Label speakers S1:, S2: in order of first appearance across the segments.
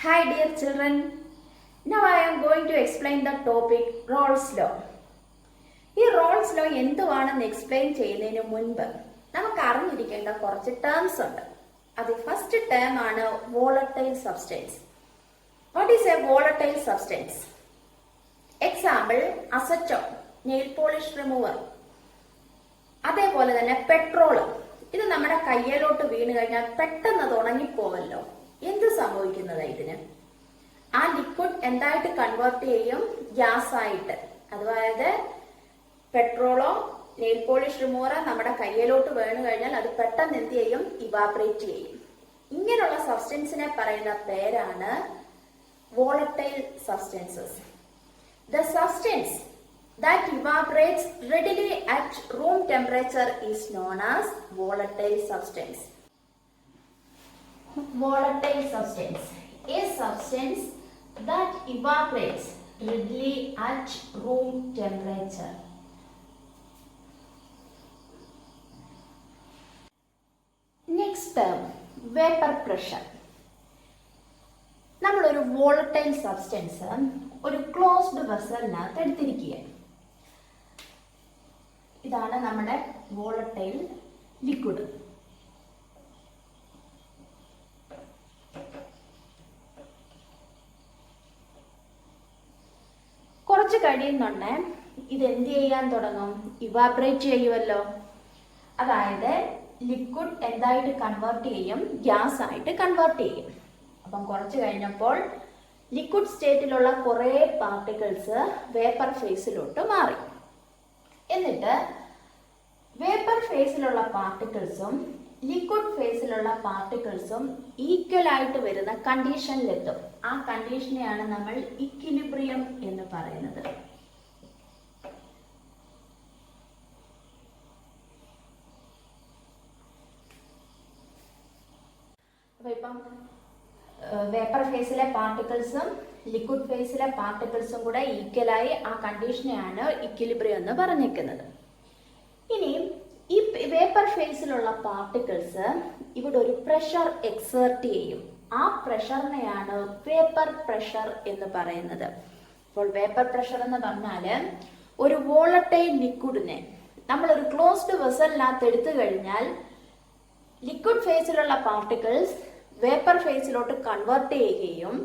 S1: Hi dear children, now I am going to explain the topic Rolle's Law. ഈ Raoult's law എന്തുവാണെന്ന് explain ചെയ്യുന്നതിന് മുൻപ് നമുക്ക് അറിഞ്ഞിരിക്കേണ്ട കുറച്ച് ടേംസ് ഉണ്ട്. അത് ഫസ്റ്റ് ടേം ആണ് volatile substance. What is A volatile substance? Example acetone, nail polish remover. അതേപോലെ തന്നെ പെട്രോൾ. ഇത് നമ്മുടെ കയ്യിലോട്ട് വീണ് കഴിഞ്ഞാൽ പെട്ടെന്ന് അത് ഉണങ്ങിപ്പോവല്ലോ. എന്ത് സംഭവിക്കുന്നത് ഇതിന്? ആ ലിക്വിഡ് എന്തായിട്ട് കൺവേർട്ട് ചെയ്യും? ഗ്യാസ് ആയിട്ട്. അതായത് പെട്രോളോ നെയിൽ പോളിഷ് റിമൂവറോ നമ്മുടെ കയ്യിലോട്ട് വീണ് കഴിഞ്ഞാൽ അത് പെട്ടെന്ന് എന്ത് ചെയ്യും? ഇവാപറേറ്റ് ചെയ്യും. ഇങ്ങനെയുള്ള സബ്സ്റ്റൻസിനെ പറയുന്ന പേരാണ് volatile substances. The substance that evaporates readily at room temperature is known as volatile substance. Volatile substance, a substance that evaporates readily at room temperature. Next term, vapor pressure. നമ്മളൊരു വോളറ്റൈൽ സബ്സ്റ്റൻസ് ഒരു closed വെസലിനകത്ത് എടുത്തിരിക്കുക. ഇതാണ് നമ്മുടെ volatile liquid. കുറച്ച് കഴിയുന്നുണ്ട് ഇത് എന്ത് ചെയ്യാൻ തുടങ്ങും? ഇവാപറേറ്റ് ചെയ്യുമല്ലോ. അതായത് ലിക്വിഡ് എന്തായിട്ട് കൺവേർട്ട് ചെയ്യും? ഗ്യാസ് ആയിട്ട് കൺവേർട്ട് ചെയ്യും. അപ്പം കുറച്ച് കഴിഞ്ഞപ്പോൾ ലിക്വിഡ് സ്റ്റേറ്റിലുള്ള കുറേ പാർട്ടിക്കിൾസ് വേപ്പർ ഫേസിലോട്ട് മാറി. എന്നിട്ട് വേപ്പർ ഫേസിലുള്ള പാർട്ടിക്കിൾസും ലിക്വിഡ് ഫേസിലുള്ള പാർട്ടിക്കിൾസും ഈക്വൽ ആയിട്ട് വരുന്ന കണ്ടീഷനിലെത്തും. ആ കണ്ടീഷനെയാണ് നമ്മൾ ഇക്വിലിബ്രിയം എന്ന് പറയുന്നത്. അപ്പൊ ഇപ്പം വേപ്പർ ഫേസിലെ പാർട്ടിക്കിൾസും ലിക്വിഡ് ഫേസിലെ പാർട്ടിക്കിൾസും കൂടെ ഈക്വലായി ആ കണ്ടീഷനെയാണ് ഇക്വിലിബ്രിയം എന്ന് പറഞ്ഞിരിക്കുന്നത്. ഇനി ഈ വേപ്പർ ഫേസിലുള്ള പാർട്ടിക്കിൾസ് ഇവിടെ ഒരു പ്രഷർ എക്സേർട്ട് ചെയ്യും. ആ പ്രഷറിനെയാണ് വേപ്പർ പ്രഷർ എന്ന് പറയുന്നത്. അപ്പോൾ വേപ്പർ പ്രഷർ എന്ന് പറഞ്ഞാല് ഒരു വോളറ്റൈൽ ലിക്വിഡിനെ നമ്മളൊരു ക്ലോസ്ഡ് വെസലിനകത്ത് എടുത്തു കഴിഞ്ഞാൽ ലിക്വിഡ് ഫേസിലുള്ള പാർട്ടിക്കിൾസ് വേപ്പർ ഫേസിലോട്ട് കൺവേർട്ട് ചെയ്യുകയും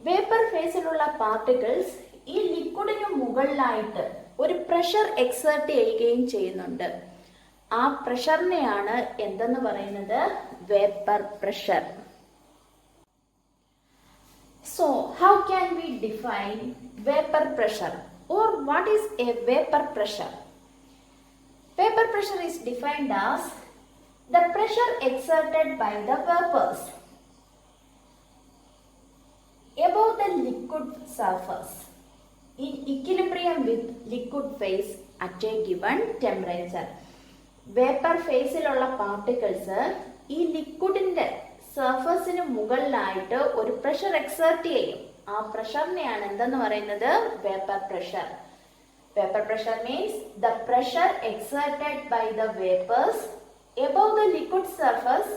S1: വേപ്പർ ഫേസിലുള്ള പാർട്ടിക്കിൾസ് ഈ ലിക്വിഡിന് മുകളിലായിട്ട് ഒരു പ്രഷർ എക്സേർട്ട് ചെയ്യുകയും ചെയ്യുന്നുണ്ട്. ആ പ്രഷറിനെയാണ് എന്തെന്ന് പറയുന്നത്? Vapour pressure. So, how can we define vapor pressure or what is a vapor pressure? Vapor pressure is defined as the pressure exerted by the vapors above the liquid surface in equilibrium with liquid phase at a given temperature. Vapour ഫേസിലുള്ള particles ഈ ലിക്വിഡിന്റെ സർഫസിന് മുകളിലായിട്ട് ഒരു pressure exert ചെയ്യും. ആ പ്രഷറിനെയാണ് എന്തെന്ന് പറയുന്നത്? Vapour pressure. Vapour pressure means the pressure exerted by the vapours above the liquid surface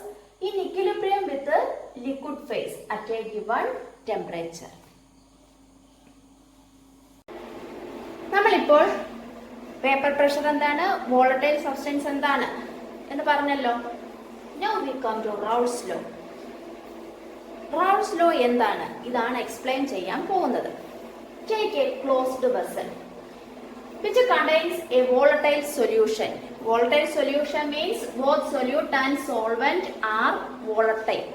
S1: in equilibrium with the liquid phase at a given temperature. നമ്മളിപ്പോൾ വേപ്പർ പ്രഷർ എന്താണ്, വോളറ്റൈൽ സബ്സ്റ്റൻസ് എന്താണ് എന്ന് പറഞ്ഞല്ലോ. Now we come to Raoult's law. Raoult's law എന്താണ്? ഇതാണ് explain ചെയ്യാൻ പോകുന്നത്. Take a closed vessel which contains a volatile solution. Volatile solution means both solute and solvent are volatile.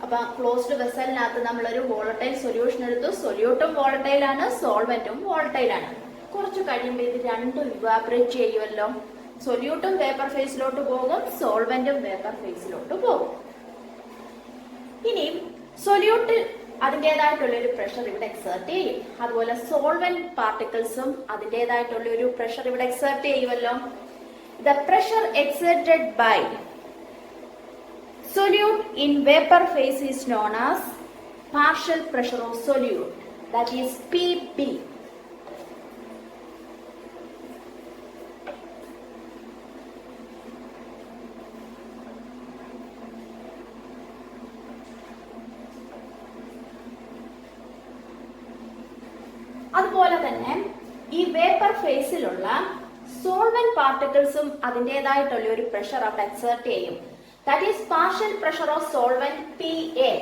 S1: അപ്പൊ closed വെസലിനകത്ത് നമ്മളൊരു വോളറ്റൈൽ സൊല്യൂഷൻ എടുത്തു. സൊല്യൂട്ടും വോളറ്റൈൽ ആണ്, സോൾവെന്റും volatile ആണ്. കുറച്ച് കഴിയുമ്പോൾ ഇത് രണ്ടും ഇവാപറേറ്റ് ചെയ്യുമല്ലോ. സൊല്യൂട്ടും വേപ്പർ ഫേസിലോട്ട് പോകും, സോൾവെന്റും വേപ്പർ ഫേസിലോട്ട് പോകും. ഇനി സൊല്യൂട്ട് അതിൻ്റെതായിട്ടുള്ള ഒരു പ്രഷർ ഇവിടെ എക്സേർട്ട് ചെയ്യും. അതുപോലെ സോൾവെന്റ് പാർട്ടിക്കിൾസും അതിൻ്റെതായിട്ടുള്ള ഒരു പ്രഷർ ഇവിടെ എക്സേർട്ട് ചെയ്യുമല്ലോ. The pressure exerted by solute in vapor phase is known as partial pressure of solute, that is PB. ഈ വേപ്പർ ഫേസിലുള്ള സോൾവെന്റ് പാർട്ടിക്കിൾസും അതിൻ്റെതായിട്ടുള്ള ഒരു പ്രഷർ അവിടെ എക്സേർട്ട് ചെയ്യും. That is partial pressure of solvent PA.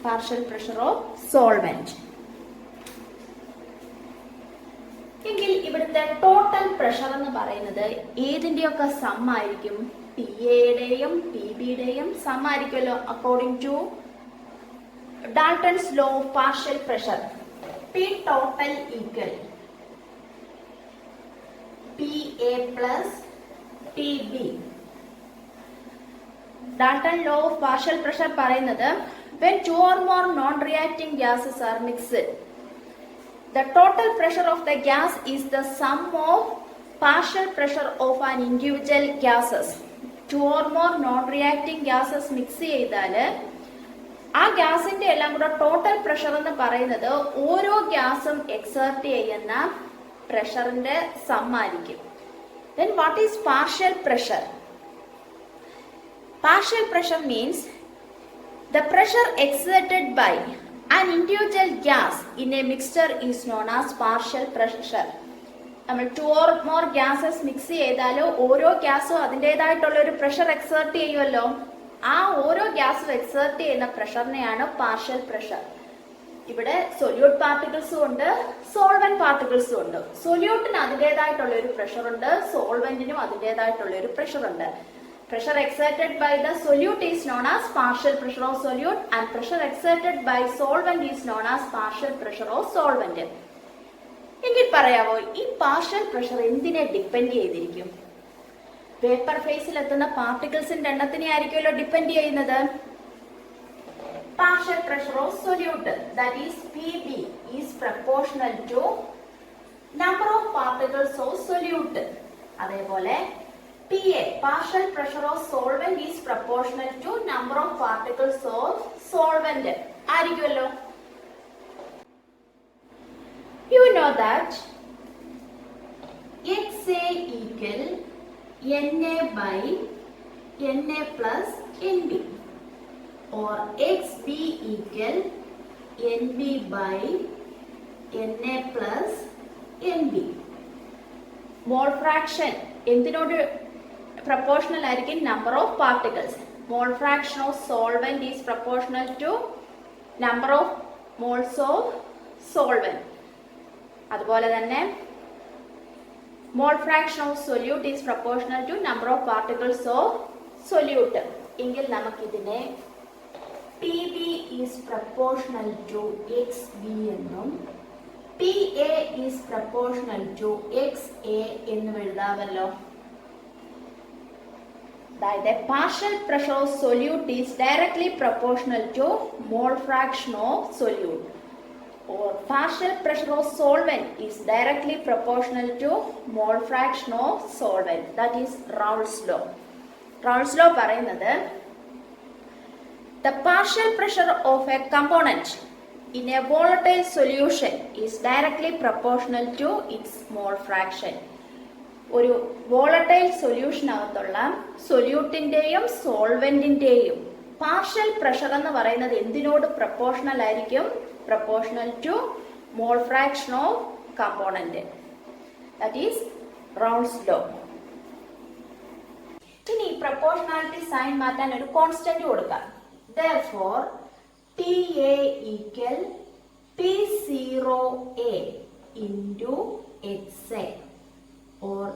S1: Partial pressure of solvent. എങ്കിൽ ഇവിടുത്തെ total pressure എന്ന് പറയുന്നത് ഏതിന്റെയൊക്കെ സം ആയിരിക്കും? PAയുടെയും PBയുടെയും സം ആയിരിക്കുമല്ലോ. According to Dalton's law of partial pressure, P total equal PA plus PB. Dalton law of partial pressure പറയുന്നത് when two or more non-reacting gases are mixed, the total pressure of the gas is the sum of partial pressure of an individual gases. Two or more non-reacting gases mix ചെയ്താൽ ആ ഗ്യാസിന്റെ എല്ലാം കൂടെ total pressure എന്ന് പറയുന്നത് ഓരോ ഗ്യാസും exert ചെയ്യുന്ന പ്രഷറിന്റെ സം ആയിരിക്കും. Then what is partial pressure? Partial pressure means the pressure exerted by an individual gas in a mixture is known as partial pressure. നമ്മൾ two or more gases mix ചെയ്താലോ ഓരോ ഗ്യാസും അതിൻ്റെതായിട്ടുള്ള ഒരു പ്രഷർ എക്സേർട്ട് ചെയ്യുമല്ലോ. ആ ഓരോ ഗ്യാസും എക്സേർട്ട് ചെയ്യുന്ന പ്രഷറിനെയാണ് പാർഷ്യൽ പ്രഷർ. ഇവിടെ സൊല്യൂട്ട് പാർട്ടിക്കിൾസും ഉണ്ട്, സോൾവെന്റ് പാർട്ടിക്കിൾസും ഉണ്ട്. സൊല്യൂട്ടിന് അതിൻ്റെതായിട്ടുള്ള ഒരു പ്രഷർ ഉണ്ട്, സോൾവെന്റിനും അതിൻ്റെതായിട്ടുള്ള ഒരു പ്രഷർ ഉണ്ട്. Pressure exerted by the solute is known as partial pressure of solute, and pressure exerted by solvent is known as partial pressure of solvent. എങ്കിൽ പറയാവോ ഈ പാർഷ്യൽ പ്രഷർ എന്തിനെ ഡിപ്പെൻഡ് ചെയ്തിരിക്കും? വേപ്പർ ഫേസിൽ എത്തുന്ന പാർട്ടിക്കിൾസിന്റെ എണ്ണത്തിനെ ആയിരിക്കുമല്ലോ ഡിപ്പെൻഡ് ചെയ്യുന്നത്. Partial pressure of solute, that is PB, is proportional to number of particles of solute. അതേപോലെ PA, partial pressure of solvent, is proportional to number of particles of solvent. ആയിരിക്കുമല്ലോ. You know that XA equal NA by NA plus NB, or XB equal NB by NA plus NB. Mole fraction എന്തിനോട് proportional ആയിരിക്കും? number of particles. Mole fraction of solvent is proportional to number of moles of solvent. അതുപോലെ തന്നെ mole fraction of solute is proportional to number of particles of solute. എങ്കിൽ നമുക്കിതിനെ PB is proportional to XB എന്നും PA is proportional to XA എന്നും എഴുതാമല്ലോ. The partial pressure of solute is directly proportional to mole fraction of solute, or partial pressure of solvent is directly proportional to mole fraction of solvent. That is Raoult's law. Raoult's law പറയുന്നത് the partial pressure of a component in a volatile solution is directly proportional to its mole fraction. ഒരു volatile സൊല്യൂഷനകത്തുള്ള സൊല്യൂട്ടിന്റെയും സോൾവെന്റിന്റെയും partial pressure എന്ന് പറയുന്നത് എന്തിനോട് proportional ആയിരിക്കും? Proportional to mole fraction of component. That is Raoult's law. ഇനി പ്രപ്പോർഷണാലിറ്റി സൈൻ മാറ്റാൻ ഒരു കോൺസ്റ്റന്റ് കൊടുക്കാം. Therefore, PA equal P0A into XA, or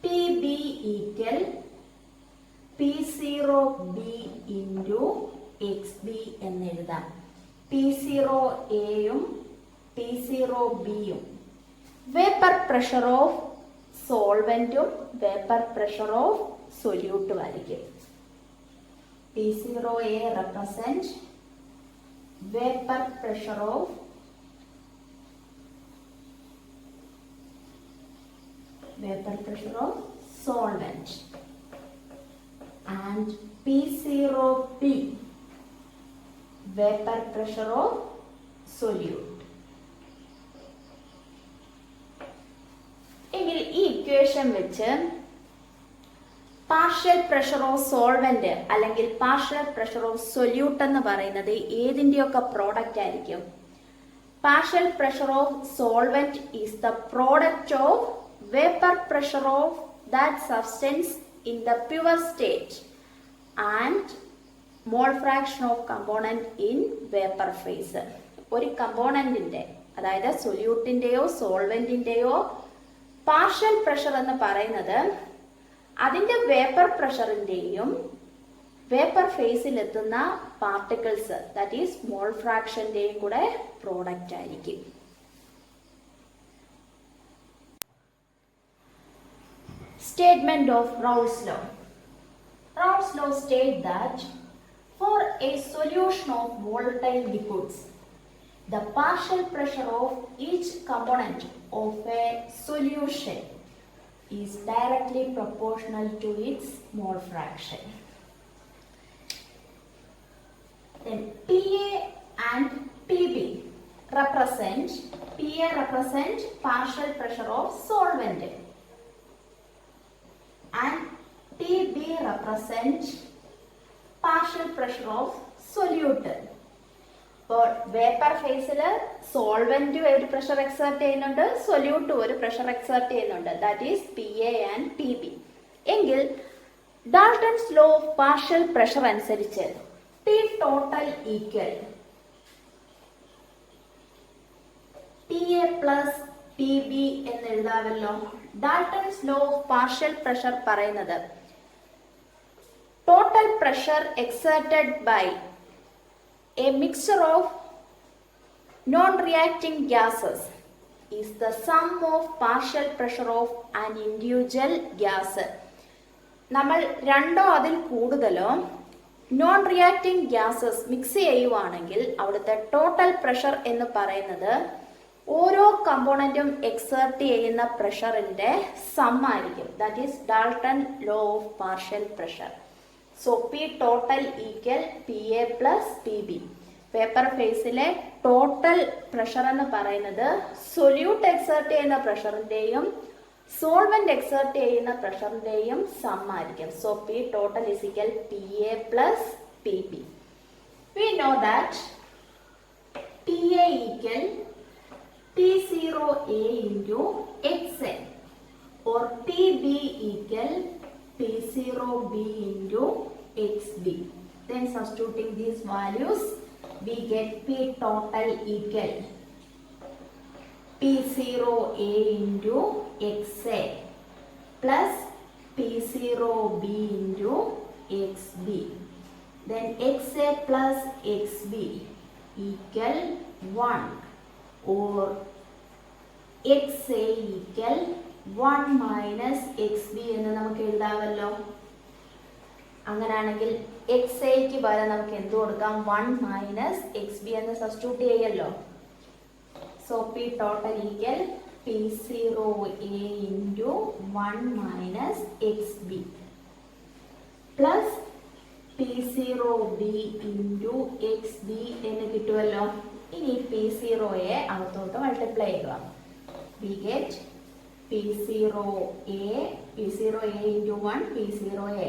S1: PB equal P0B into XB എന്ന് എഴുതാം. P0Aയും P0Bയും വേപ്പർ പ്രഷർ ഓഫ് സോൾവെന്റും വേപ്പർ പ്രഷർ ഓഫ് സൊല്യൂട്ടും ആയിരിക്കും. P0A represent vapor pressure of solvent, and P0B vapor pressure of solute. Equation വെച്ച് partial pressure of solvent അല്ലെങ്കിൽ partial pressure of solute എന്ന് പറയുന്നത് ഏതിൻ്റെയൊക്കെ പ്രോഡക്റ്റ് ആയിരിക്കും? Partial pressure of solvent is the product of vapour pressure of that substance in the pure state and mall fraction of component in vapour face. ഒരു കമ്പോണന്റിന്റെ, അതായത് സൊല്യൂട്ടിന്റെയോ സോൾവെന്റിന്റെയോ partial pressure എന്ന് പറയുന്നത് അതിന്റെ vapour പ്രഷറിന്റെയും vapour ഫേസിൽ എത്തുന്ന പാർട്ടിക്കിൾസ്, ദാറ്റ് ഈസ് മോൾ ഫ്രാക്ഷന്റെയും കൂടെ product ആയിരിക്കും. Statement of റൗൾസ് law. റൗൾസ് law state that for a solution of volatile liquids, the partial pressure of each component of a solution is directly proportional to its mole fraction. Then PA and PB represent partial pressure of solvent and PB represent partial pressure of solute. ഇപ്പോൾ vapour ഫേസിൽ solvent ഒരു pressure exert ചെയ്യുന്നുണ്ട്, solute ഒരു pressure exert ചെയ്യുന്നുണ്ട്, that is PA and PB. എങ്കിൽ Dalton's law of partial pressure അനുസരിച്ച് P total equal PA plus PB എന്ന് എഴുതാമല്ലോ. Dalton's law of partial pressure പറയുന്നത് total pressure exerted by a mixture of non-reacting gases is the sum of partial pressure of an individual gas. നമ്മൾ രണ്ടോ അതിൽ കൂടുതലോ non reacting gases mix ചെയ്യുവാണെങ്കിൽ അവിടുത്തെ total pressure എന്ന് പറയുന്നത് ഓരോ കമ്പോണന്റും എക്സേർട്ട് ചെയ്യുന്ന പ്രഷറിന്റെ സം ആയിരിക്കും. That is Dalton law of partial pressure. So P total equal PA plus PB. Vapour ഫേസിലെ ടോട്ടൽ പ്രഷർ എന്ന് പറയുന്നത് സൊല്യൂട്ട് എക്സേർട്ട് ചെയ്യുന്ന പ്രഷറിന്റെയും സോൾവെന്റ് എക്സേർട്ട് ചെയ്യുന്ന പ്രഷറിന്റെയും സം ആയിരിക്കും. So P total is equal PA plus PB. We know that PA equal P0A into XA or PB equal P0B into XB. Then substituting these values, we get P total equal P0A into XA plus P0B into XB. Then XA plus XB equal 1 or XA equal 1 minus XB എന്ന് നമുക്ക് എഴുതാമല്ലോ. അങ്ങനെയാണെങ്കിൽ XAക്ക് പകരം നമുക്ക് എന്ത് കൊടുക്കാം? 1 minus XB എന്ന് substitute ചെയ്യല്ലോ. So P total equal P0A into 1 minus XB plus P0B into XB എന്ന് കിട്ടുമല്ലോ. ഇനി P0A അകത്തോട്ട് മൾട്ടിപ്ലൈ ചെയ്യുക. We get P0A into 1 P0A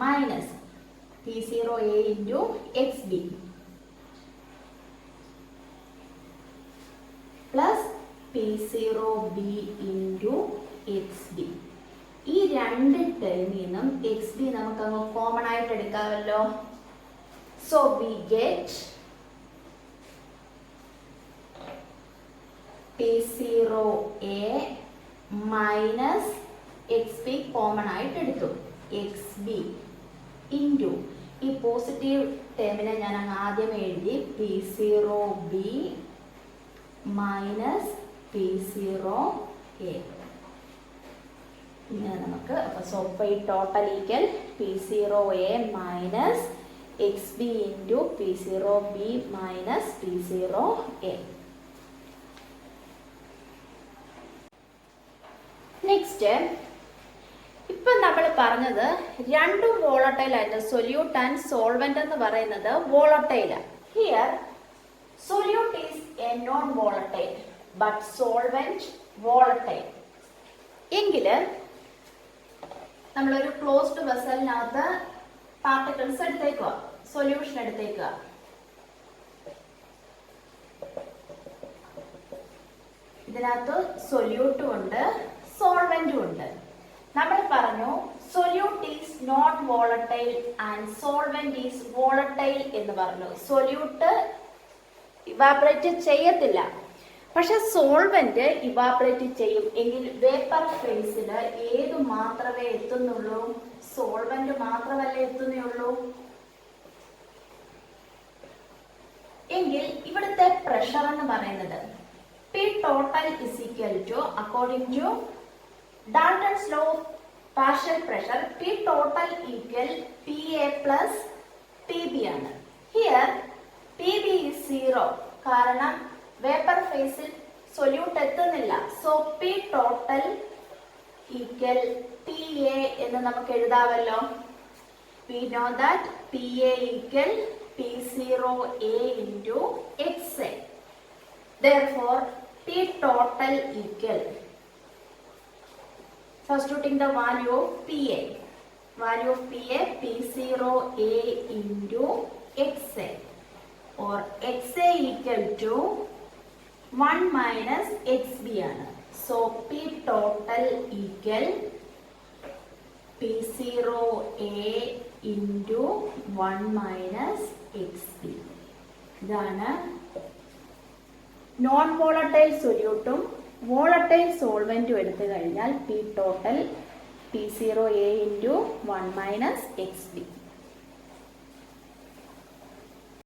S1: minus P0A into XB plus P0B into XB. ഈ രണ്ട് ടേമിൽ നിന്നും XB നമുക്ക് അങ്ങ് കോമൺ ആയിട്ട് എടുക്കാമല്ലോ. So we get P0A minus XB common ആയിട്ട് എടുത്തു. XB ഇൻറ്റു ഈ പോസിറ്റീവ് ടേമിനെ ഞാൻ അങ്ങ് ആദ്യം എഴുതി P0B മൈനസ് P0A. ഇങ്ങനെ നമുക്ക് സോ ഈ total equal P0A minus XB into P0B minus P0A. Next, ഇപ്പം നമ്മൾ പറഞ്ഞത് രണ്ടും വോളട്ടൈൽ ആയിട്ട് സൊല്യൂട്ട് ആൻഡ് സോൾവെന്റ് എന്ന് പറയുന്നത് വോളട്ടൈലാണ്. Here solute is a non volatile but solvent volatile. എങ്കിൽ നമ്മളൊരു ക്ലോസ്ഡ് വെസലിനകത്ത് പാർട്ടിക്കിൾസ് എടുത്തേക്കുക, സൊല്യൂഷൻ എടുത്തേക്കുക. ഇതിനകത്ത് സൊല്യൂട്ടും ഉണ്ട്, സോൾവെന്റും ഉണ്ട്. നമ്മൾ പറഞ്ഞു solute is not volatile and solvent is volatile എന്ന് പറഞ്ഞു. സൊല്യൂട്ട് ഇവാപറേറ്റ് ചെയ്യത്തില്ല, പക്ഷെ സോൾവെന്റ് ഇവാപറേറ്റ് ചെയ്യും. എങ്കിൽ വേപ്പർ ഫേസിൽ ഏത് മാത്രമേ എത്തുന്നുള്ളൂ? സോൾവെന്റ് മാത്രമല്ലേ എത്തുന്നുള്ളൂ. എങ്കിൽ ഇവിടുത്തെ പ്രഷർ എന്ന് പറയുന്നത് P total is equal to, according to Dalton's law of partial pressure, P total equal PA plus PB ആണ്. Here PB is 0 കാരണം വേപ്പർ ഫേസിൽ സൊല്യൂട്ട് എത്തുന്നില്ല. So P total equal PA എന്ന് നമുക്ക് എഴുതാമല്ലോ. We know that PA equal P0A into XA. Therefore P total equal, substituting the value of PA, value of PA P0A into XA, or XA equal to 1 minus XB ആണ്. So P total equal P0A into 1 minus XB. ഇതാണ് non volatile സൊല്യൂട്ടും volatile സോൾവെന്റും എടുത്തു കഴിഞ്ഞാൽ P total P0A into 1 minus XB.